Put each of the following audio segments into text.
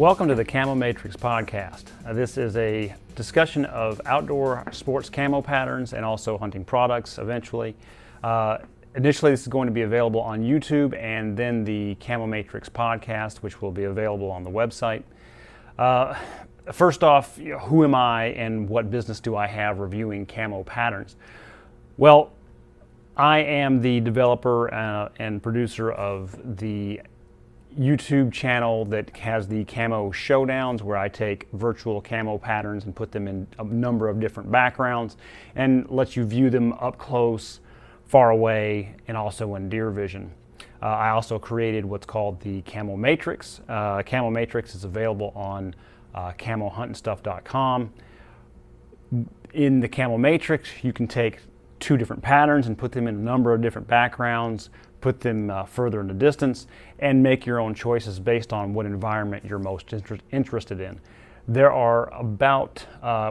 Welcome to the Camo Matrix Podcast. This is a discussion of outdoor sports camo patterns and also hunting products eventually. Initially, this is going to be available on YouTube and then the Camo Matrix Podcast, which will be available on the website. First off, who am I and what business do I have reviewing camo patterns? Well, I am the developer and producer of the YouTube channel that has the Camo Showdowns, where I take virtual camo patterns and put them in a number of different backgrounds and let you view them up close, far away, and also in deer vision. I also created what's called the Camo Matrix. Camo Matrix is available on camohuntandstuff.com. In the Camo Matrix, you can take two different patterns and put them in a number of different backgrounds, put them further in the distance, and make your own choices based on what environment you're most interested in. There are about,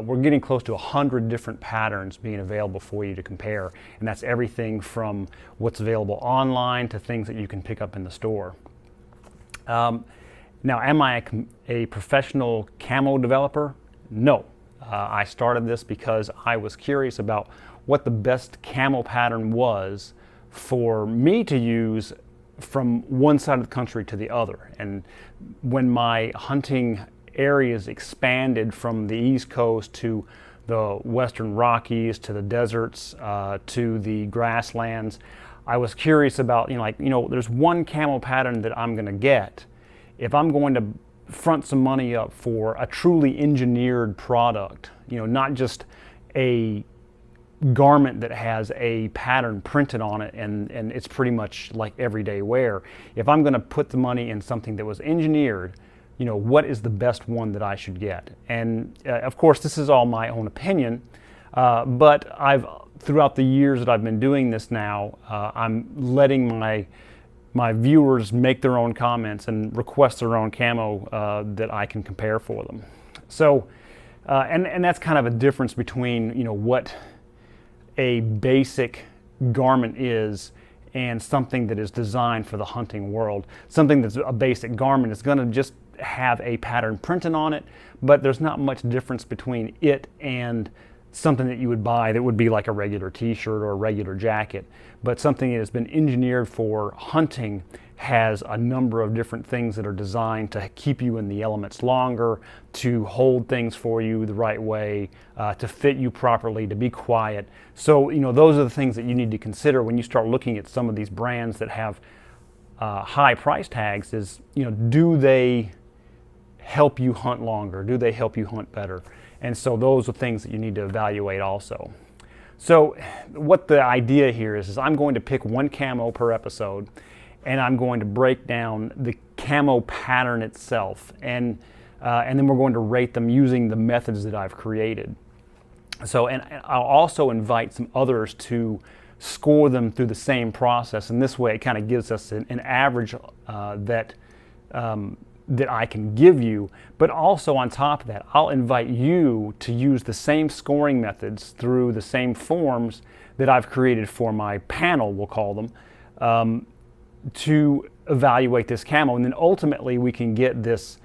we're getting close to 100 different patterns being available for you to compare, and that's everything from what's available online to things that you can pick up in the store. Now, am I a professional camo developer? No. I started this because I was curious about what the best camo pattern was for me to use from one side of the country to the other. And when my hunting areas expanded from the East Coast to the Western Rockies, to the deserts, to the grasslands, I was curious about, there's one camo pattern that I'm gonna get. If I'm going to front some money up for a truly engineered product, not just a garment that has a pattern printed on it and it's pretty much like everyday wear. If I'm going to put the money in something that was engineered, what is the best one that I should get? And of course, this is all my own opinion, but throughout the years that I've been doing this now, I'm letting my viewers make their own comments and request their own camo that I can compare for them. So, and that's kind of a difference between what a basic garment is and something that is designed for the hunting world. Something that's a basic garment is going to just have a pattern printed on it, but there's not much difference between it and something that you would buy that would be like a regular t-shirt or a regular jacket. But something that has been engineered for hunting has a number of different things that are designed to keep you in the elements longer, to hold things for you the right way, to fit you properly, to be quiet. So, those are the things that you need to consider when you start looking at some of these brands that have high price tags is, do they help you hunt longer? Do they help you hunt better? And so those are things that you need to evaluate also. So what the idea here is I'm going to pick one camo per episode, and I'm going to break down the camo pattern itself, and then we're going to rate them using the methods that I've created. So, and I'll also invite some others to score them through the same process, and this way it kind of gives us an average that I can give you. But also on top of that, I'll invite you to use the same scoring methods through the same forms that I've created for my panel, we'll call them, to evaluate this camo, and then ultimately we can get this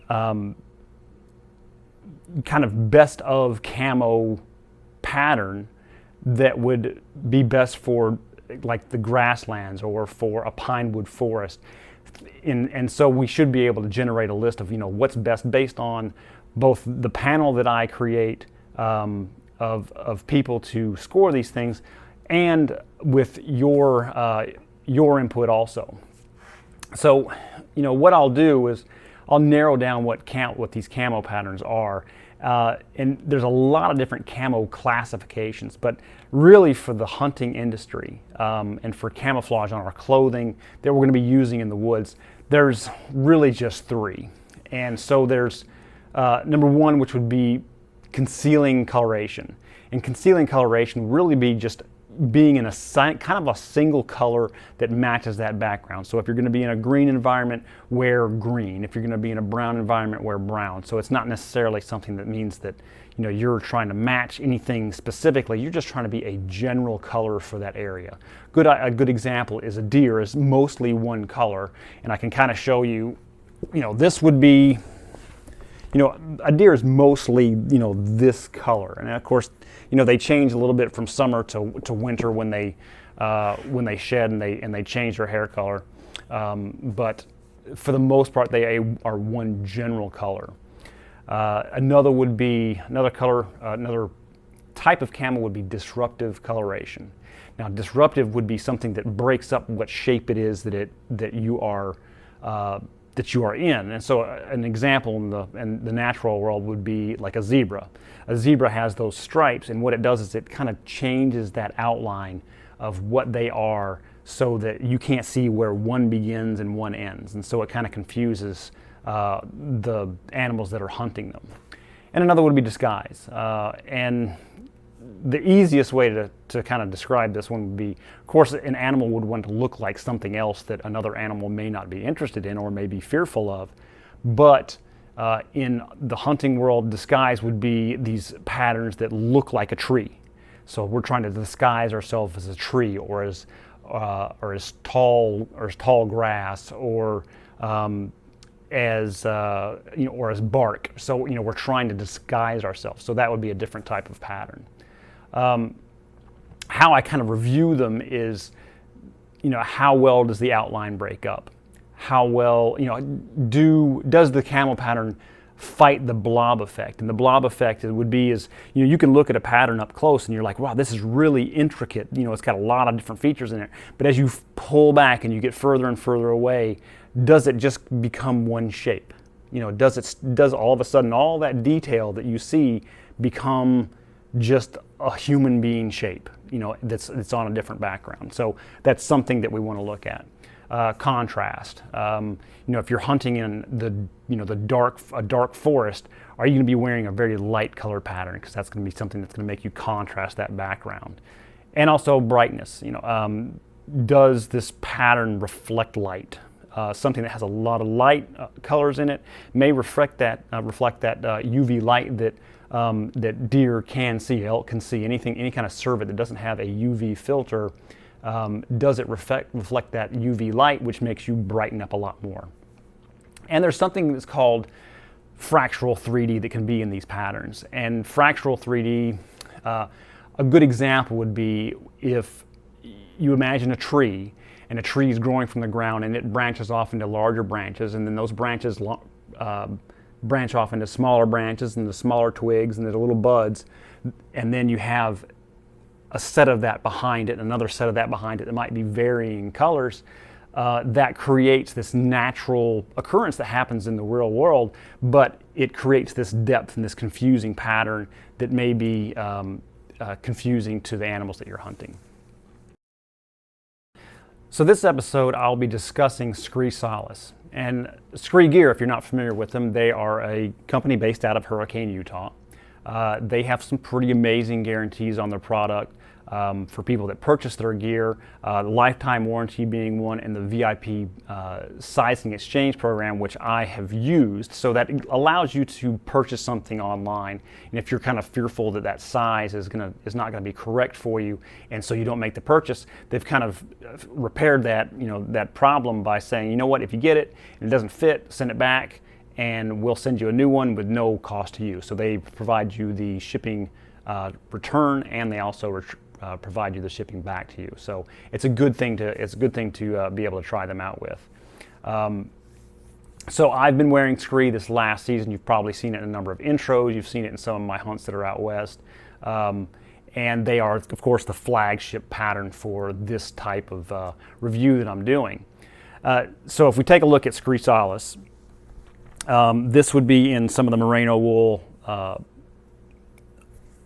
kind of best of camo pattern that would be best for like the grasslands or for a pinewood forest. And so we should be able to generate a list of what's best based on both the panel that I create of people to score these things, and with your input also. So, what I'll do is I'll narrow down what these camo patterns are. And there's a lot of different camo classifications, but really for the hunting industry and for camouflage on our clothing that we're going to be using in the woods, there's really just three. And so there's number one, which would be concealing coloration. And concealing coloration would really be just being in a kind of a single color that matches that background. So if you're going to be in a green environment, wear green. If you're going to be in a brown environment, wear brown. So it's not necessarily something that means that you're trying to match anything specifically. You're just trying to be a general color for that area. A good example is a deer is mostly one color, and I can kind of show you this would be, a deer is mostly, this color. And of course, they change a little bit from summer to winter when they shed and they change their hair color. But for the most part, they are one general color. Another type of camo would be disruptive coloration. Now, disruptive would be something that breaks up what shape it is that you are in. And so, an example in the natural world would be like a zebra. A zebra has those stripes, and what it does is it kind of changes that outline of what they are, so that you can't see where one begins and one ends, and so it kind of confuses the animals that are hunting them. And another would be disguise. And the easiest way to kind of describe this one would be, of course, an animal would want to look like something else that another animal may not be interested in or may be fearful of. But in the hunting world, disguise would be these patterns that look like a tree. So we're trying to disguise ourselves as a tree, or as tall grass, or as bark. So we're trying to disguise ourselves. So that would be a different type of pattern. How I kind of review them is, how well does the outline break up? How well, does the camo pattern fight the blob effect? And the blob effect would be you can look at a pattern up close and you're like, wow, this is really intricate. It's got a lot of different features in it. But as you pull back and you get further and further away, does it just become one shape? Does all of a sudden all that detail that you see become just a human being shape, that's on a different background? So that's something that we want to look at. Contrast. If you're hunting in a dark forest, are you going to be wearing a very light color pattern? Because that's going to be something that's going to make you contrast that background. And also brightness. Does this pattern reflect light? Something that has a lot of light colors in it may reflect that UV light that deer can see, elk can see. Any kind of cervid that doesn't have a UV filter, does it reflect that UV light, which makes you brighten up a lot more. And there's something that's called fractional 3D that can be in these patterns. And fractional 3D, a good example would be if you imagine a tree, and a tree is growing from the ground, and it branches off into larger branches, and then those branches branch off into smaller branches and the smaller twigs and the little buds, and then you have a set of that behind it, another set of that behind it that might be varying colors. That creates this natural occurrence that happens in the real world, but it creates this depth and this confusing pattern that may be confusing to the animals that you're hunting. So this episode, I'll be discussing Skre Solace. And Skre Gear, if you're not familiar with them, they are a company based out of Hurricane, Utah. They have some pretty amazing guarantees on their product for people that purchase their gear, the lifetime warranty being one, and the VIP sizing exchange program, which I have used. So that allows you to purchase something online, and if you're kind of fearful that that size is not going to be correct for you, and so you don't make the purchase, they've kind of repaired that problem by saying, you know what, if you get it and it doesn't fit, send it back, and we'll send you a new one with no cost to you. So they provide you the shipping return, and they also provide you the shipping back to you. So it's a good thing to be able to try them out with. So I've been wearing Skre this last season. You've probably seen it in a number of intros. You've seen it in some of my hunts that are out west. And they are, of course, the flagship pattern for this type of review that I'm doing. So if we take a look at Skre Solace, this would be in some of the merino wool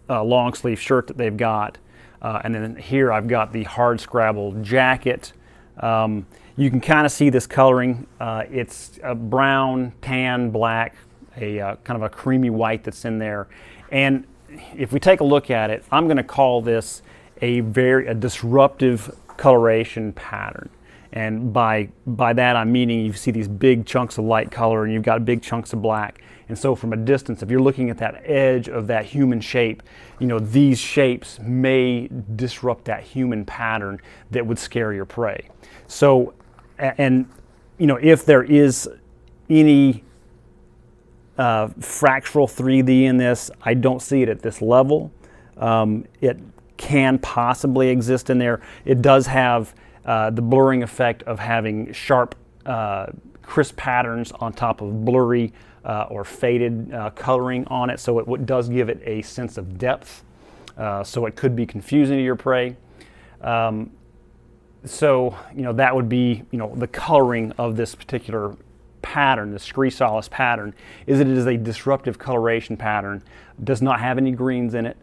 long sleeve shirt that they've got. And then here I've got the hard scrabble jacket. You can kind of see this coloring. It's a brown, tan, black, a kind of a creamy white that's in there. And if we take a look at it, I'm going to call this a disruptive coloration pattern. And by that I'm meaning you see these big chunks of light color and you've got big chunks of black. And so from a distance, if you're looking at that edge of that human shape, these shapes may disrupt that human pattern that would scare your prey. So, and if there is any fractional 3D in this. I don't see it at this level. It can possibly exist in there. It does have the blurring effect of having sharp, crisp patterns on top of blurry or faded coloring on it, so it does give it a sense of depth. So it could be confusing to your prey. So that would be the coloring of this particular pattern, the Skre Solace pattern, is that it is a disruptive coloration pattern. Does not have any greens in it,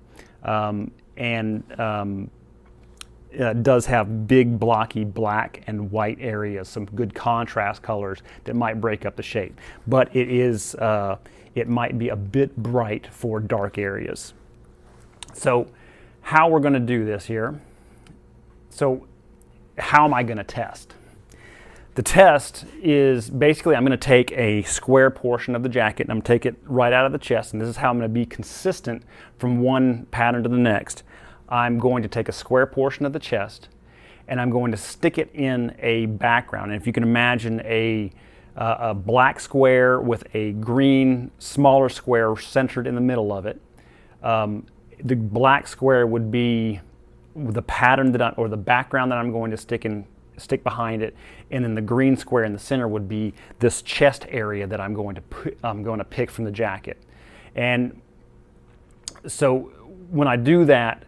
and does have big blocky black and white areas, some good contrast colors that might break up the shape. But it might be a bit bright for dark areas. So how we're going to do this here. So how am I going to test? The test is basically I'm going to take a square portion of the jacket and I'm going to take it right out of the chest, and this is how I'm going to be consistent from one pattern to the next. I'm going to take a square portion of the chest and I'm going to stick it in a background. And if you can imagine a black square with a green smaller square centered in the middle of it, the black square would be the pattern or the background that I'm going to stick behind it, and then the green square in the center would be this chest area that I'm going to pick from the jacket. And so when I do that,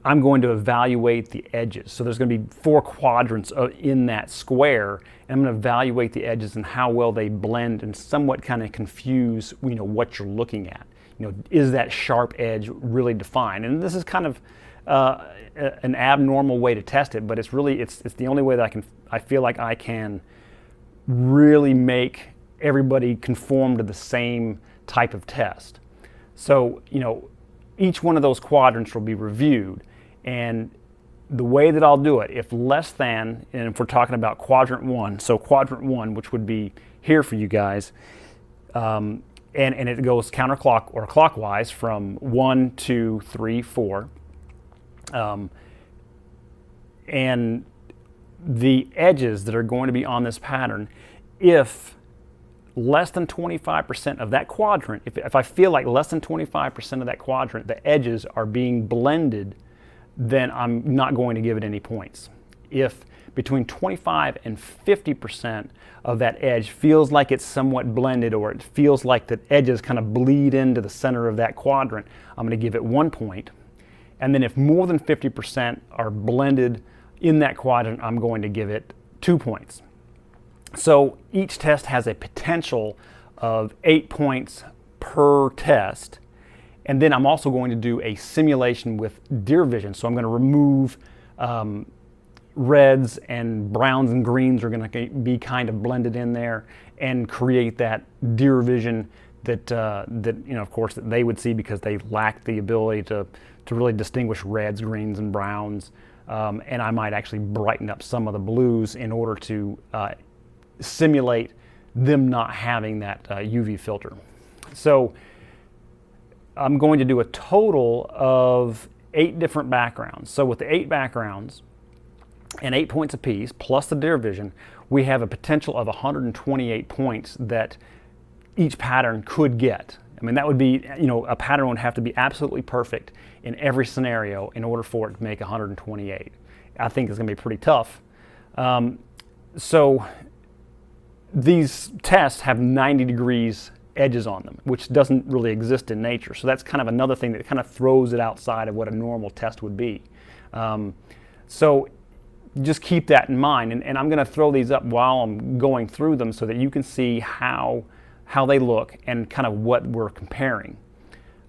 I'm going to evaluate the edges. So there's going to be 4 quadrants in that square, and I'm going to evaluate the edges and how well they blend and somewhat kind of confuse what you're looking at. Is that sharp edge really defined? And this is kind of an abnormal way to test it, but it's the only way that I feel like I can really make everybody conform to the same type of test. So each one of those quadrants will be reviewed, and the way that I'll do it, if less than, and if we're talking about quadrant 1, so quadrant 1, which would be here for you guys, and it goes counterclock or clockwise from 1, 2, 3, 4. And the edges that are going to be on this pattern, if less than 25% of that quadrant, if I feel like less than 25% of that quadrant, the edges are being blended, then I'm not going to give it any points. If between 25 and 50% of that edge feels like it's somewhat blended, or it feels like the edges kind of bleed into the center of that quadrant, I'm going to give it 1 point. And then if more than 50% are blended in that quadrant, I'm going to give it 2 points. So each test has a potential of 8 points per test. And then I'm also going to do a simulation with deer vision. So I'm going to remove reds and browns and greens are going to be kind of blended in there and create that deer vision that of course that they would see, because they lack the ability to really distinguish reds, greens, and browns. And I might actually brighten up some of the blues in order to simulate them not having that UV filter. So I'm going to do a total of 8 different backgrounds. So with the 8 backgrounds and 8 points apiece, plus the deer vision, we have a potential of 128 points that each pattern could get. I mean, that would be, a pattern would have to be absolutely perfect in every scenario in order for it to make 128. I think it's going to be pretty tough. So these tests have 90 degrees edges on them, which doesn't really exist in nature. So that's kind of another thing that kind of throws it outside of what a normal test would be. So just keep that in mind. And I'm going to throw these up while I'm going through them so that you can see how they look and kind of what we're comparing.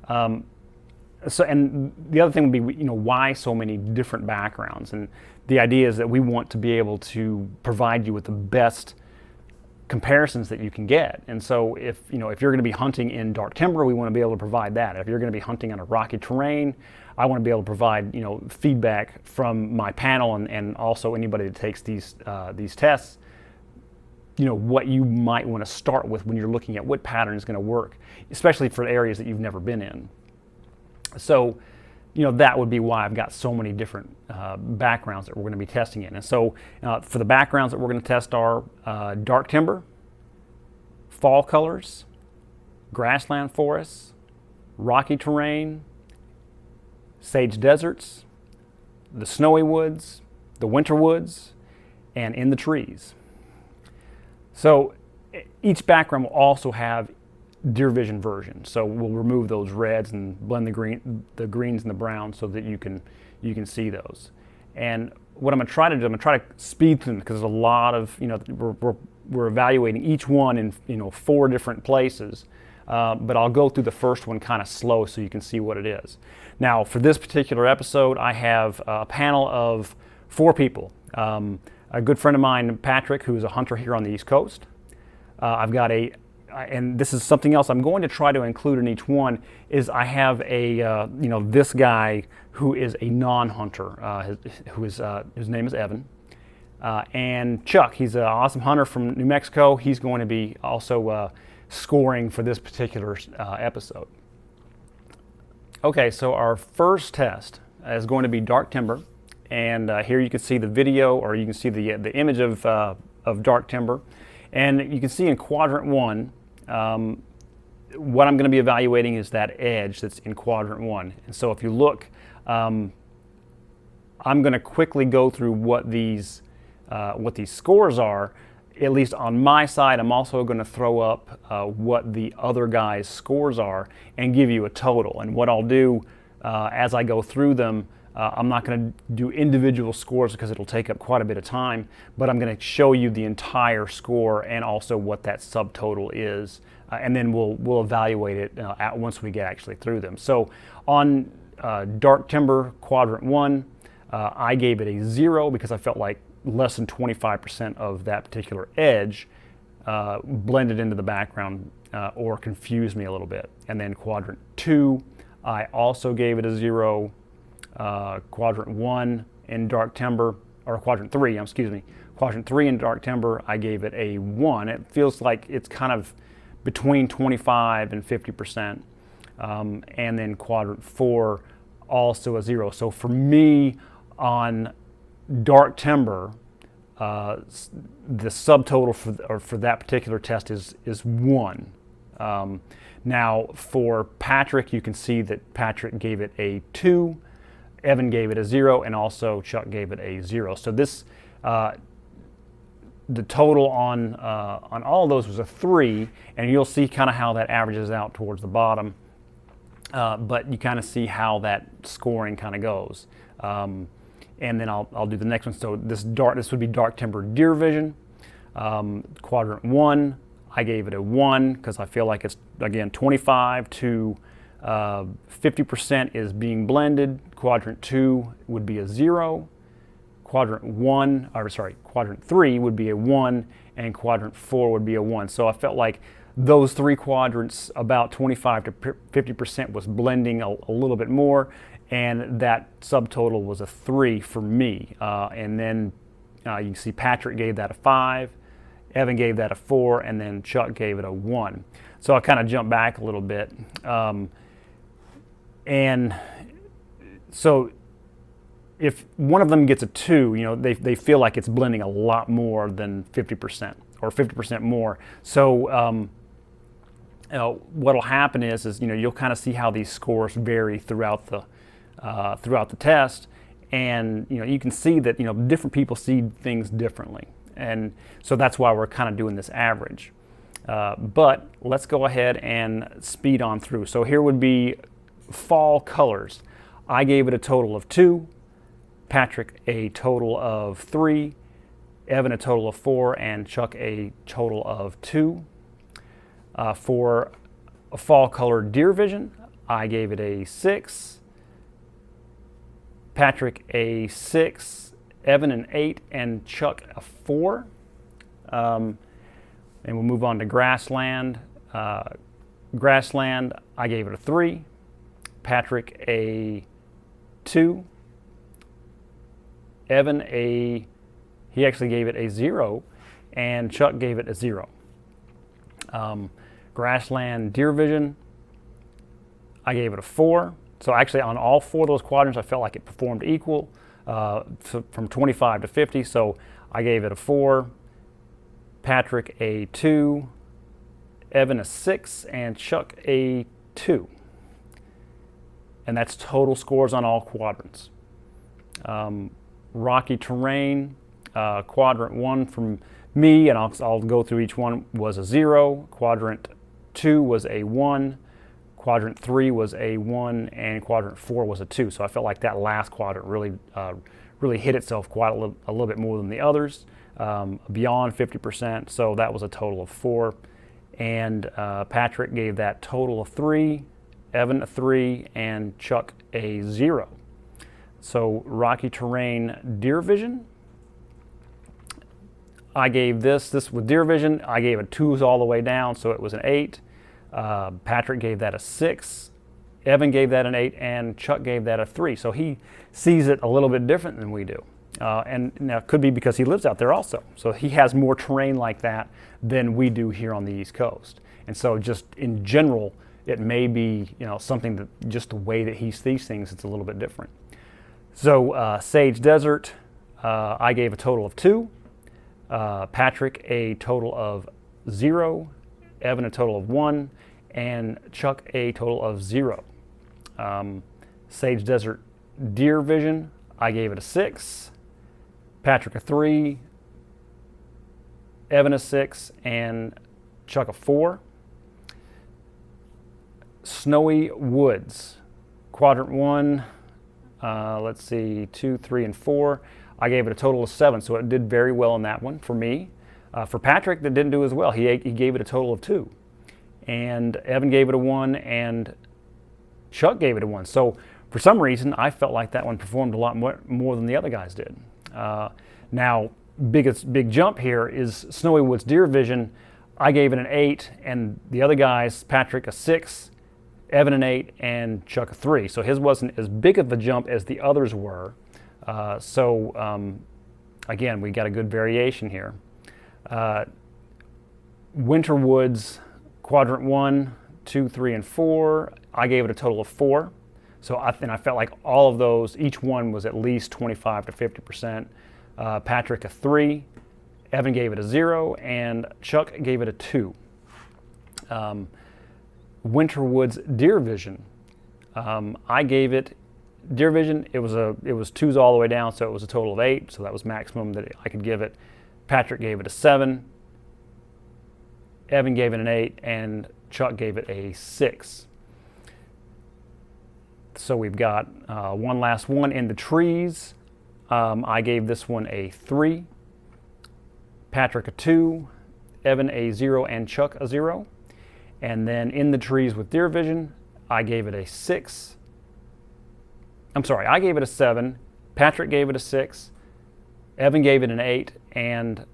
So, and the other thing would be, why so many different backgrounds? And the idea is that we want to be able to provide you with the best comparisons that you can get. And so if you're going to be hunting in dark timber, we want to be able to provide that. If you're going to be hunting on a rocky terrain, I want to be able to provide feedback from my panel and also anybody that takes these tests, what you might want to start with when you're looking at what pattern is going to work, especially for areas that you've never been in. So, that would be why I've got so many different backgrounds that we're going to be testing in. And so for the backgrounds that we're going to test are dark timber, fall colors, grassland forests, rocky terrain, sage deserts, the snowy woods, the winter woods, and in the trees. So each background will also have deer vision version. So we'll remove those reds and blend the greens and the browns so that you can see those. And what I'm going to try to do, I'm going to try to speed through them because there's a lot of, we're evaluating each one in 4 different places. But I'll go through the first one kind of slow so you can see what it is. Now, for this particular episode, I have a panel of 4 people. A good friend of mine, Patrick, who is a hunter here on the East Coast. I've got and this is something else I'm going to try to include in each one, is I have this guy who is a non-hunter, his name is Evan. And Chuck, he's an awesome hunter from New Mexico. He's going to be also scoring for this particular episode. Okay, so our first test is going to be dark timber, and here you can see the video, or you can see the image of dark timber, and you can see in quadrant 1, what I'm going to be evaluating is that edge that's in quadrant 1. And so if you look, I'm going to quickly go through what these scores are. At least on my side, I'm also going to throw up what the other guys' scores are and give you a total. And what I'll do as I go through them, I'm not going to do individual scores because it'll take up quite a bit of time, but I'm going to show you the entire score and also what that subtotal is, and then we'll evaluate it once we get actually through them. So on dark timber quadrant 1, I gave it a 0 because I felt like less than 25% of that particular edge blended into the background or confused me a little bit. And then quadrant 2, I also gave it a 0. Quadrant 1 in dark timber, or quadrant 3, quadrant 3 in dark timber, I gave it a 1. It feels like it's kind of between 25 and 50%. And then quadrant 4, also a 0. So for me, on dark timber, the subtotal for that particular test is 1. Now for Patrick, you can see that Patrick gave it a 2. Evan gave it a 0, and also Chuck gave it a 0. So this, the total on all of those was a 3, and you'll see kind of how that averages out towards the bottom. But you kind of see how that scoring kind of goes. And then I'll do the next one. So this would be dark timber deer vision. Quadrant 1, I gave it a 1 because I feel like it's, again, 25 to 50% is being blended. Quadrant 2 would be a 0. Quadrant 3 would be a 1, and quadrant 4 would be a 1. So I felt like those 3 quadrants, about 25 to 50% was blending a little bit more, and that subtotal was a 3 for me. And then you can see Patrick gave that a 5, Evan gave that a 4, and then Chuck gave it a 1. So I kind of jumped back a little bit. And so if one of them gets a 2, they feel like it's blending a lot more than 50% or 50% more. So what'll happen is you'll kind of see how these scores vary throughout the test, and you can see that different people see things differently, and so that's why we're kind of doing this average. But let's go ahead and speed on through. So here would be fall colors. I gave it a total of 2, Patrick a total of 3, Evan a total of 4, and Chuck a total of 2. For a fall color deer vision, I gave it a 6, Patrick a 6, Evan an 8, and Chuck a 4. And we'll move on to grassland. Grassland, I gave it a 3, Patrick a 2, Evan he actually gave it a 0, and Chuck gave it a 0. Grassland deer vision, I gave it a 4. So actually on all 4 of those quadrants, I felt like it performed equal from 25 to 50. So I gave it a 4, Patrick a 2, Evan a 6, and Chuck a 2. And that's total scores on all quadrants. Rocky terrain, quadrant 1 from me, and I'll go through each one, was a 0. Quadrant 2 was a 1. Quadrant 3 was a 1, and quadrant 4 was a 2. So I felt like that last quadrant really hit itself quite a little bit more than the others, beyond 50%. So that was a total of 4. And Patrick gave that total of 3, Evan a 3, and Chuck a 0. So Rocky terrain deer vision, I gave this with deer vision, I gave it 2s all the way down, so it was an 8. Patrick gave that a 6, Evan gave that an 8, and Chuck gave that a 3. So he sees it a little bit different than we do. And now it could be because he lives out there also. So he has more terrain like that than we do here on the East Coast. And so just in general, it may be something that just the way that he sees things, it's a little bit different. So Sage Desert, I gave a total of 2. Patrick a total of 0. Evan a total of 1. And Chuck a total of 0. Sage Desert Deer Vision, I gave it a 6. Patrick a 3. Evan a 6. And Chuck a 4. Snowy Woods, Quadrant 1, let's see, 2, 3, and 4. I gave it a total of 7, so it did very well in that one for me. For Patrick, that didn't do as well. He gave it a total of 2. And Evan gave it a 1, and Chuck gave it a 1. So for some reason, I felt like that one performed a lot more than the other guys did. Now, big jump here is Snowy Woods Deer Vision. I gave it an 8, and the other guys, Patrick a 6, Evan an 8, and Chuck a 3. So his wasn't as big of a jump as the others were. Again, we got a good variation here. Winter Woods, Quadrant 1, 2, 3, and 4. I gave it a total of 4. So I felt like all of those, each one was at least 25 to 50%. Patrick a 3, Evan gave it a 0, and Chuck gave it a 2. Winter Woods Deer Vision, I gave it Deer Vision. It was 2s all the way down, so it was a total of 8. So that was maximum that I could give it. Patrick gave it a 7. Evan gave it an 8, and Chuck gave it a 6. So we've got one last one in the trees. I gave this one a 3. Patrick a 2, Evan a 0, and Chuck a 0. And then in the trees with deer vision, I gave it a 6. I'm sorry, I gave it a 7. Patrick gave it a 6. Evan gave it an 8, and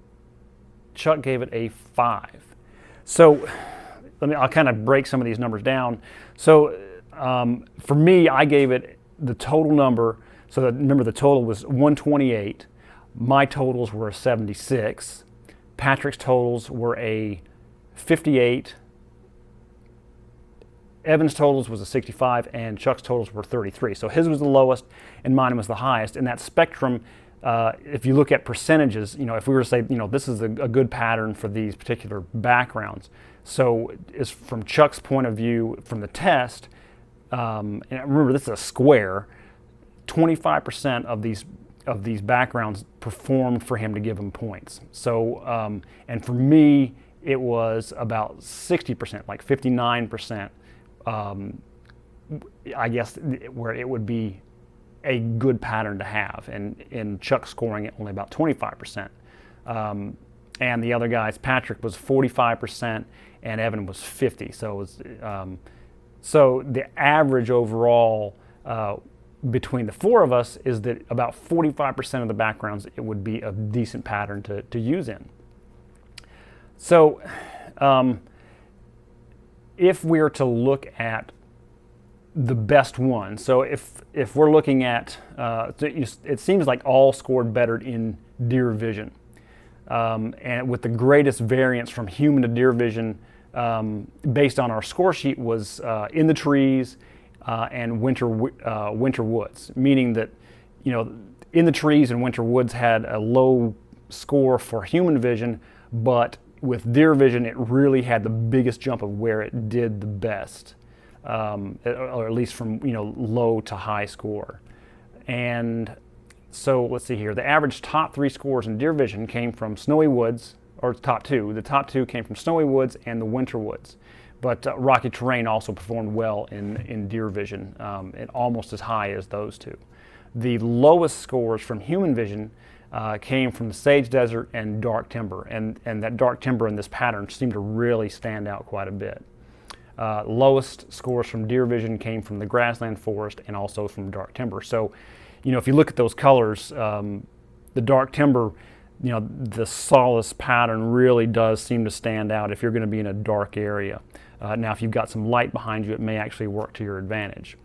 Chuck gave it a 5. So I'll kind of break some of these numbers down. So for me, I gave it the total number. So remember, the total was 128. My totals were a 76. Patrick's totals were a 58. Evan's totals was a 65, and Chuck's totals were 33. So his was the lowest, and mine was the highest. And that spectrum, if you look at percentages, if we were to say, this is a good pattern for these particular backgrounds. So is from Chuck's point of view, from the test, and remember this is a square, 25% of these backgrounds performed for him to give him points. So, and for me, it was about 60%, like 59%. I guess where it would be a good pattern to have, and in Chuck scoring it only about 25%. And the other guys, Patrick was 45% and Evan was 50. So it was, so the average overall between the four of us is that about 45% of the backgrounds it would be a decent pattern to use in. So if we are to look at the best one, so if we're looking at, it seems like all scored better in deer vision. And with the greatest variance from human to deer vision based on our score sheet was in the trees and winter woods, meaning that in the trees and winter woods had a low score for human vision, but with deer vision, it really had the biggest jump of where it did the best, or at least from low to high score. And so let's see here. The average top 3 scores in deer vision came from snowy woods, or top 2. The top 2 came from snowy woods and the winter woods. But rocky terrain also performed well in deer vision, and almost as high as those 2. The lowest scores from human vision came from the sage desert and dark timber, and that dark timber in this pattern seemed to really stand out quite a bit. Lowest scores from deer vision came from the grassland forest and also from dark timber. So, if you look at those colors, the dark timber, the Solace pattern really does seem to stand out if you're going to be in a dark area. Now, if you've got some light behind you, it may actually work to your advantage.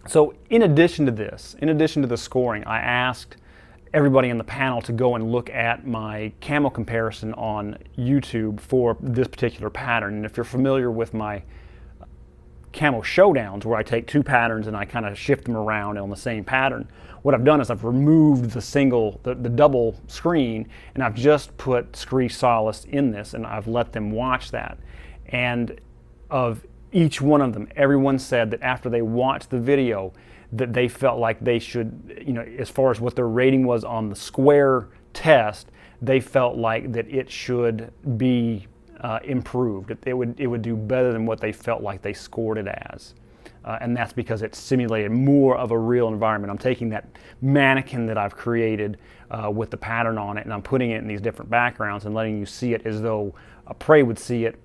So in addition to this, in addition to the scoring, I asked everybody in the panel to go and look at my camo comparison on YouTube for this particular pattern. And if you're familiar with my camo showdowns, where I take 2 patterns and I kind of shift them around on the same pattern, what I've done is I've removed the double screen, and I've just put Skre Solace in this, and I've let them watch that. And of each one of them, everyone said that after they watched the video, that they felt like they should, as far as what their rating was on the square test, they felt like that it should be improved. It would do better than what they felt like they scored it as. And that's because it simulated more of a real environment. I'm taking that mannequin that I've created with the pattern on it, and I'm putting it in these different backgrounds and letting you see it as though a prey would see it,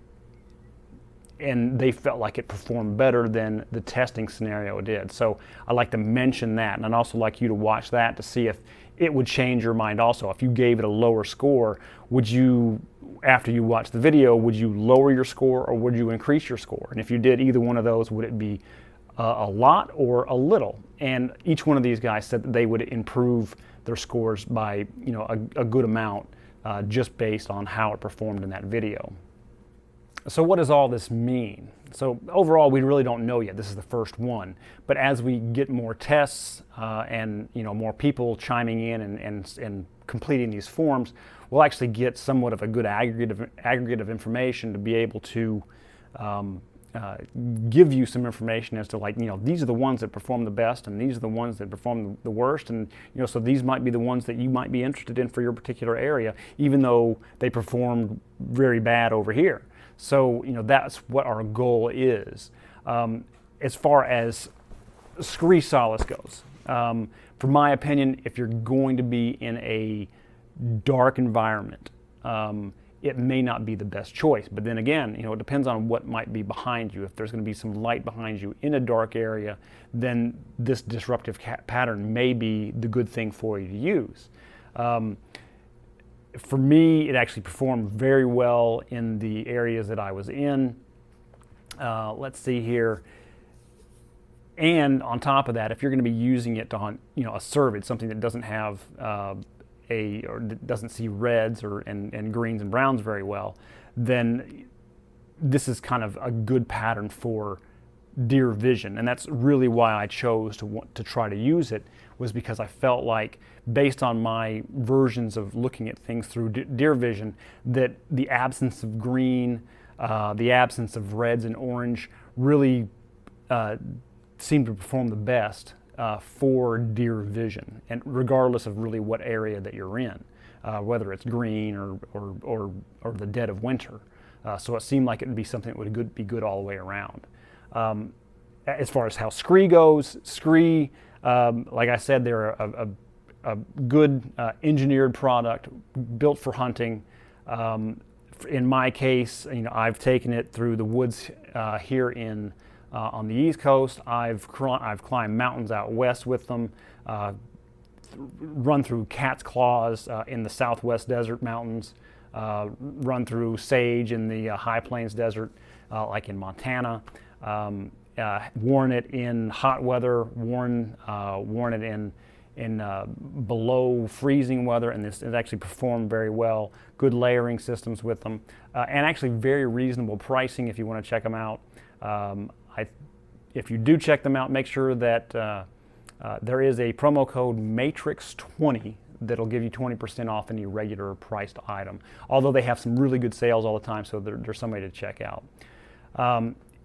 and they felt like it performed better than the testing scenario did. So I like to mention that, and I'd also like you to watch that to see if it would change your mind also. If you gave it a lower score, would you, after you watch the video, would you lower your score or would you increase your score? And if you did either one of those, would it be a lot or a little? And each one of these guys said that they would improve their scores by a good amount just based on how it performed in that video. So what does all this mean? So overall, we really don't know yet. This is the first one. But as we get more tests and more people chiming in and completing these forms, we'll actually get somewhat of a good aggregate of information to be able to give you some information as to these are the ones that perform the best and these are the ones that perform the worst, and so these might be the ones that you might be interested in for your particular area, even though they performed very bad over here. So that's what our goal is. As far as Skre Solace goes, from my opinion, if you're going to be in a dark environment, it may not be the best choice. But then again, it depends on what might be behind you. If there's going to be some light behind you in a dark area, then this disruptive pattern may be the good thing for you to use. For me, it actually performed very well in the areas that I was in. Let's see here. And on top of that, if you're going to be using it to hunt, a cervid, something that doesn't have or doesn't see reds and greens and browns very well, then this is kind of a good pattern for deer vision. And that's really why I chose to try to use it, was because I felt like, based on my versions of looking at things through deer vision, that the absence of green, the absence of reds and orange really seemed to perform the best for deer vision, and regardless of really what area that you're in, whether it's green or the dead of winter. So it seemed like it would be something that would be good all the way around. As far as how Skre goes, Skre, like I said, they're a good engineered product built for hunting. In my case, I've taken it through the woods here on the East Coast. I've climbed mountains out west with them, run through cat's claws in the Southwest Desert Mountains, run through sage in the High Plains Desert, like in Montana. Worn it in hot weather, worn it in below freezing weather, and it actually performed very well. Good layering systems with them, and actually very reasonable pricing if you want to check them out. If you do check them out, make sure that there is a promo code Matrix20 that'll give you 20% off any regular priced item. Although they have some really good sales all the time, so there's somebody to check out.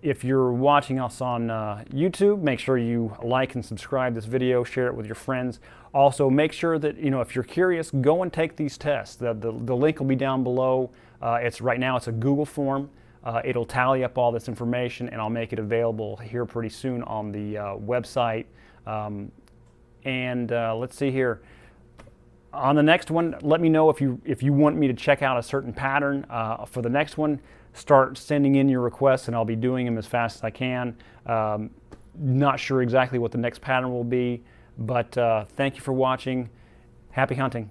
If you're watching us on YouTube, make sure you like and subscribe this video, share it with your friends. Also, make sure that, if you're curious, go and take these tests. The link will be down below. Right now it's a Google form. It'll tally up all this information, and I'll make it available here pretty soon on the website. Let's see here. On the next one, let me know if you want me to check out a certain pattern. For the next one, start sending in your requests, and I'll be doing them as fast as I can. Not sure exactly what the next pattern will be, but thank you for watching. Happy hunting.